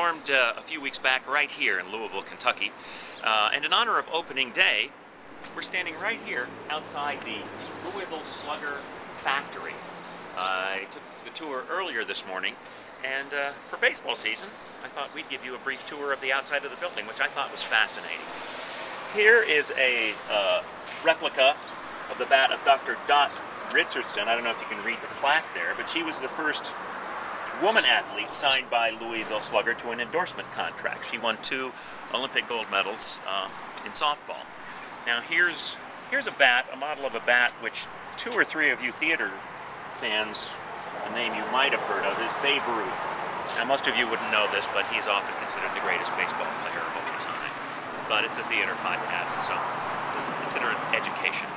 performed a few weeks back right here in Louisville, Kentucky. And in honor of opening day, we're standing right here outside the Louisville Slugger Factory. I took the tour earlier this morning, and for baseball season, I thought we'd give you a brief tour of the outside of the building, which I thought was fascinating. Here is a replica of the bat of Dr. Dot Richardson. I don't know if you can read the plaque there, but she was the first woman athlete signed by Louisville Slugger to an endorsement contract. She won 2 Olympic gold medals in softball. Now here's a bat, a model of a bat, which 2 or 3 of you theater fans, a name you might have heard of, is Babe Ruth. Now most of you wouldn't know this, but he's often considered the greatest baseball player of all time. But it's a theater podcast, so just consider it education.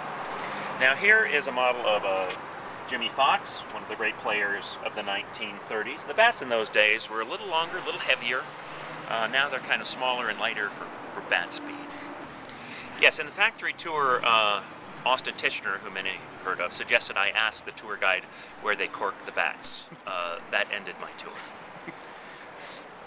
Now here is a model of Jimmy Fox, one of the great players of the 1930s. The bats in those days were a little longer, a little heavier. Now they're kind of smaller and lighter for bat speed. Yes, in the factory tour, Austin Tishner, who many have heard of, suggested I ask the tour guide where they cork the bats. That ended my tour.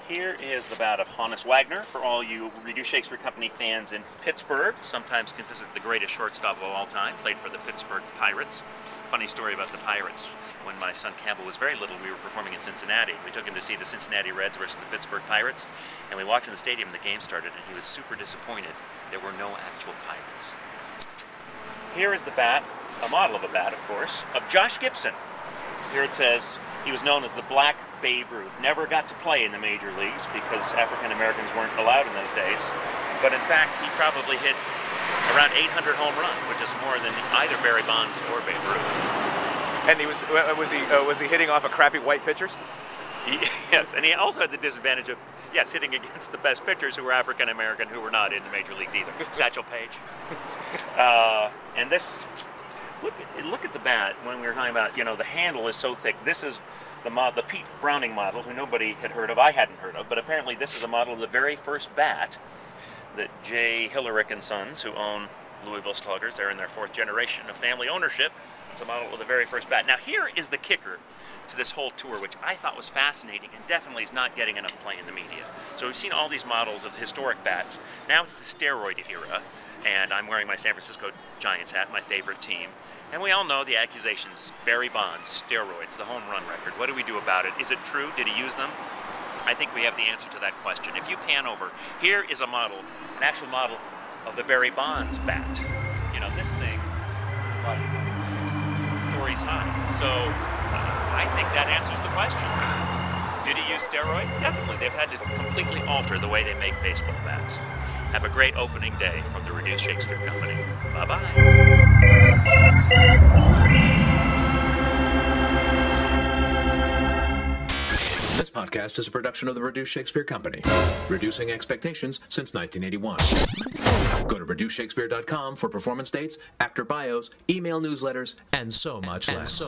Here is the bat of Honus Wagner, for all you Reduced Shakespeare Company fans in Pittsburgh, sometimes considered the greatest shortstop of all time, played for the Pittsburgh Pirates. Funny story about the Pirates. When my son Campbell was very little, we were performing in Cincinnati. We took him to see the Cincinnati Reds versus the Pittsburgh Pirates, and we walked in the stadium and the game started, and he was super disappointed. There were no actual Pirates. Here is the bat, a model of a bat, of course, of Josh Gibson. Here it says he was known as the Black Babe Ruth. Never got to play in the major leagues because African Americans weren't allowed in those days. But in fact, he probably hit around 800 home runs, which is more than either Barry Bonds or Babe Ruth. And he was he hitting off of crappy white pitchers? Yes, and he also had the disadvantage of, yes, hitting against the best pitchers who were African American, who were not in the major leagues either. Satchel Paige. And this, look at the bat. When we were talking about, the handle is so thick. This is the Pete Browning model, who nobody had heard of. I hadn't heard of, but apparently this is a model of the very first bat that J. Hillerick and Sons, who own Louisville Sluggers, they're in their 4th generation of family ownership. It's a model of the very first bat. Now here is the kicker to this whole tour, which I thought was fascinating and definitely is not getting enough play in the media. So we've seen all these models of historic bats. Now it's the steroid era, and I'm wearing my San Francisco Giants hat, my favorite team. And we all know the accusations, Barry Bonds, steroids, the home run record. What do we do about it? Is it true? Did he use them? I think we have the answer to that question. If you pan over, here is a model, an actual model of the Barry Bonds bat. This thing is like 6 stories high. So I think that answers the question. Did he use steroids? Definitely. They've had to completely alter the way they make baseball bats. Have a great opening day from the Reduced Shakespeare Company. Bye-bye. This podcast is a production of the Reduced Shakespeare Company, reducing expectations since 1981. Go to reducedshakespeare.com for performance dates, actor bios, email newsletters, and so much less.